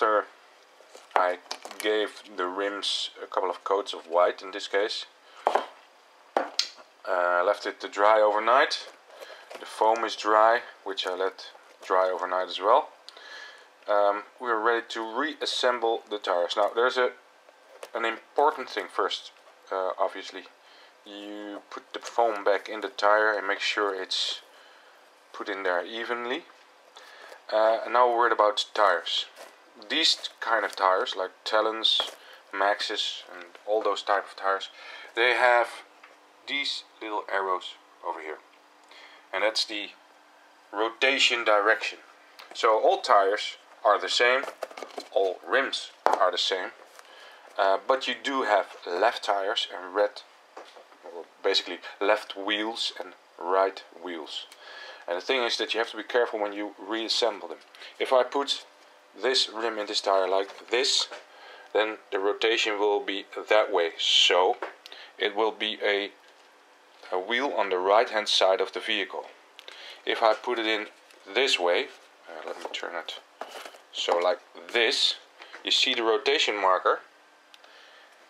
after I gave the rims a couple of coats of white in this case, left it to dry overnight. The foam is dry, which I let dry overnight as well. We are ready to reassemble the tires. Now there's an important thing first, obviously. You put the foam back in the tire and make sure it's put in there evenly. And now we're worried about tires. These kind of tires, like Talons, Maxes and all those type of tires, they have these little arrows over here. And that's the rotation direction. So all tires are the same, all rims are the same, but you do have left tires and basically left wheels and right wheels. And the thing is that you have to be careful when you reassemble them. If I put this rim in this tire like this, then the rotation will be that way. So it will be a wheel on the right hand side of the vehicle. If I put it in this way, let me turn it, so like this, you see the rotation marker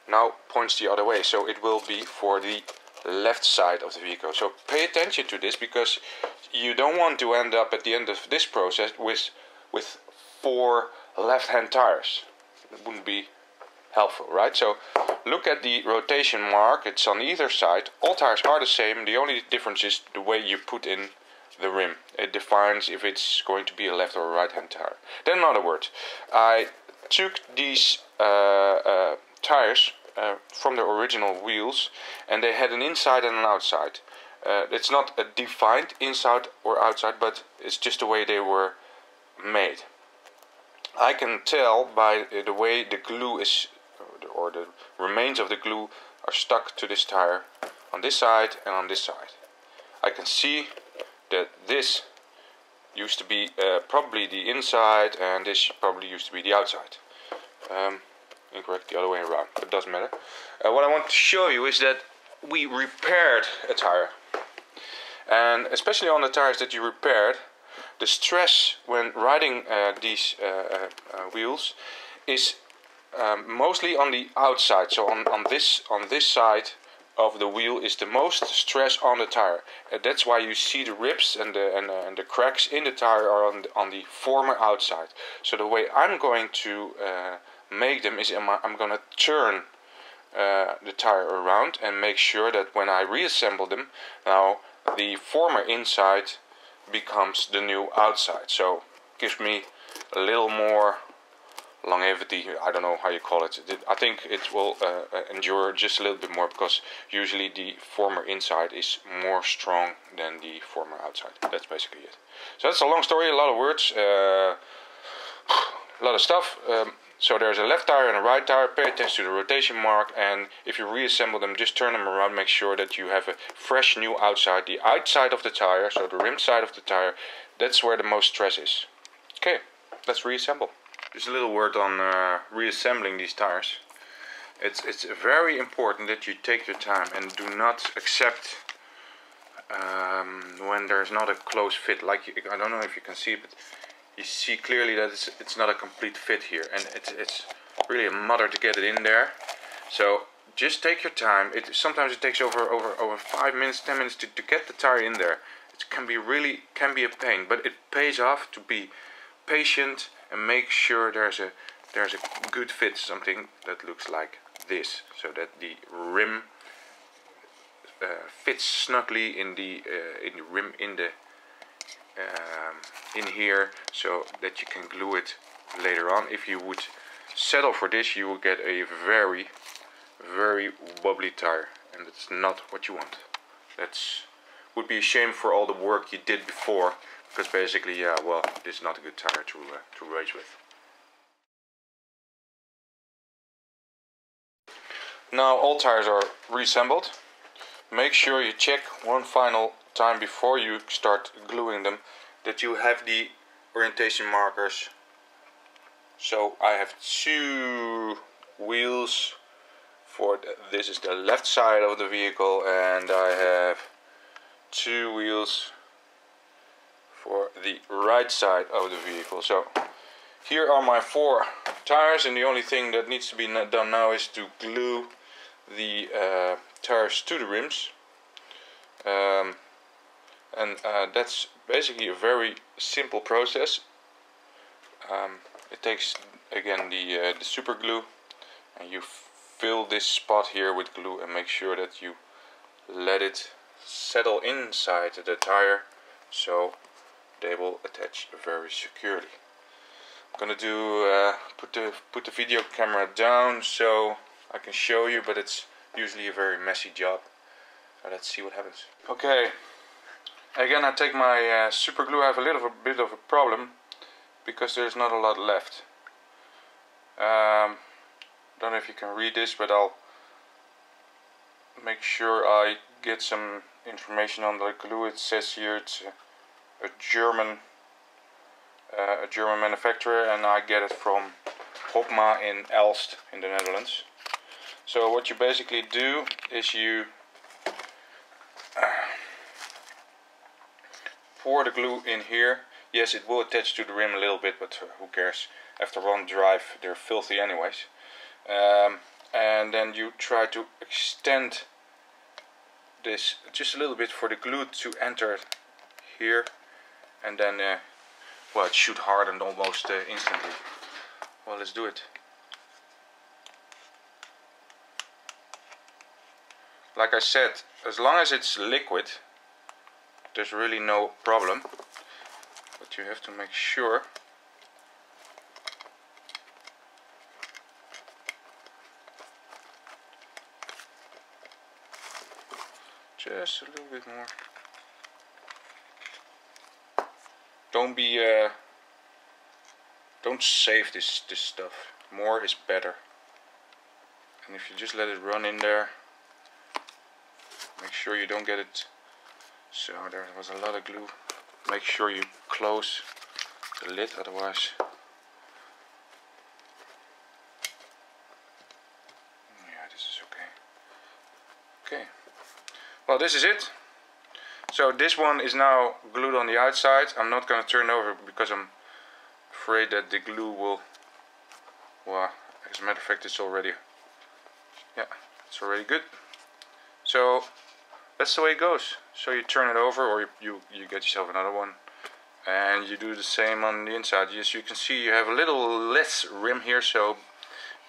now points the other way, so it will be for the left side of the vehicle. So pay attention to this, because you don't want to end up at the end of this process with 4 left-hand tires. It wouldn't be helpful, right? So look at the rotation mark, it's on either side. All tires are the same, the only difference is the way you put in the rim. It defines if it's going to be a left or a right hand tire. Then in other words, I took these tires from the original wheels, and they had an inside and an outside. It's not a defined inside or outside, but it's just the way they were made. I can tell by the way the glue is, or the remains of the glue are stuck to this tire on this side and on this side. I can see that this used to be probably the inside, and this probably used to be the outside. Incorrect, the other way around, but it doesn't matter. What I want to show you is that we repaired a tire, and especially on the tires that you repaired, the stress when riding these wheels is mostly on the outside. So on this side of the wheel is the most stress on the tire. That's why you see the rips and the cracks in the tire are on the former outside. So the way I'm going to make them is I'm going to turn the tire around and make sure that when I reassemble them, now the former inside becomes the new outside. So gives me a little more longevity, I don't know how you call it. I think it will endure just a little bit more, because usually the former inside is more strong than the former outside. That's basically it. So that's a long story, a lot of words, a lot of stuff. So there's a left tire and a right tire. Pay attention to the rotation mark, and if you reassemble them, just turn them around, make sure that you have a fresh new outside. The outside of the tire, so the rim side of the tire, that's where the most stress is. Okay, let's reassemble. Just a little word on reassembling these tires. It's very important that you take your time and do not accept when there's not a close fit. Like, I don't know if you can see, but you see clearly that it's not a complete fit here, and it's really a mother to get it in there. So just take your time. Sometimes it takes over 5 minutes, 10 minutes to get the tire in there. It can be a pain, but it pays off to be patient and make sure there's a good fit, something that looks like this, so that the rim fits snugly in the rim in here, so that you can glue it later on. If you would settle for this, you will get a very, very wobbly tire, and that's not what you want. That's would be a shame for all the work you did before, because basically, yeah, well, this is not a good tire to race with. Now all tires are reassembled. Make sure you check one final time before you start gluing them that you have the orientation markers. So I have 2 wheels for this is the left side of the vehicle, and I have 2 wheels for the right side of the vehicle. So Here are my 4 tires, and the only thing that needs to be done now is to glue the tires to the rims. That's basically a very simple process. It takes again the super glue, and you fill this spot here with glue and make sure that you let it settle inside the tire so they will attach very securely. I'm gonna do put the video camera down so I can show you, but it's usually a very messy job. So let's see what happens. Okay, again I take my super glue. I have a little bit of a problem because there's not a lot left. Don't know if you can read this, but I'll make sure I get some information on the glue. It says here it's a German manufacturer, and I get it from Hopma in Elst in the Netherlands. So what you basically do is you pour the glue in here. Yes, it will attach to the rim a little bit, but who cares? After one drive they're filthy anyways. And then you try to extend this just a little bit for the glue to enter here, and then well, it should harden almost instantly. Well, let's do it. Like I said, as long as it's liquid there's really no problem, but you have to make sure just a little bit more. Don't save this stuff. More is better. And if you just let it run in there, make sure you don't get it. So there was a lot of glue. Make sure you close the lid, otherwise. Yeah, this is okay. Okay. Well, this is it. So this one is now glued on the outside. I'm not going to turn over because I'm afraid that the glue will, well, as a matter of fact it's already good. So that's the way it goes. So you turn it over, or you get yourself another one, and you do the same on the inside. As you can see, you have a little less rim here, so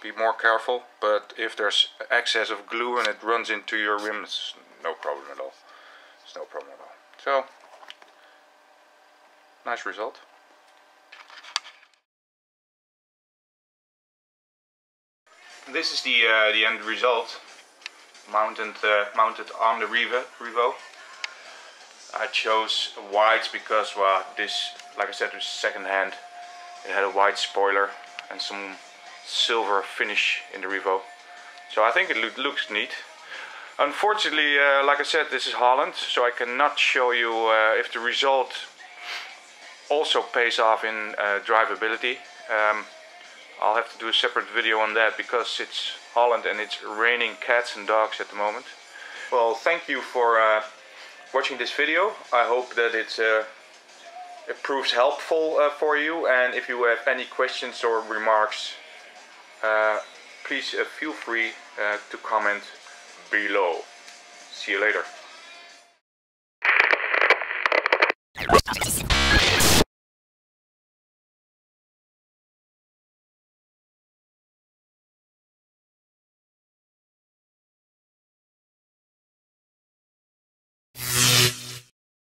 be more careful. But if there's excess of glue and it runs into your rim, it's no problem at all. It's no problem at all. So, nice result. This is the end result, mounted on the Revo. I chose white because, well, this, like I said, was second hand. It had a white spoiler and some silver finish in the Revo, so I think it looks neat. Unfortunately, like I said, this is Holland, so I cannot show you if the result also pays off in drivability. I'll have to do a separate video on that because it's Holland and it's raining cats and dogs at the moment. Well, thank you for watching this video. I hope that it proves helpful for you, and if you have any questions or remarks, please feel free to comment below. See you later.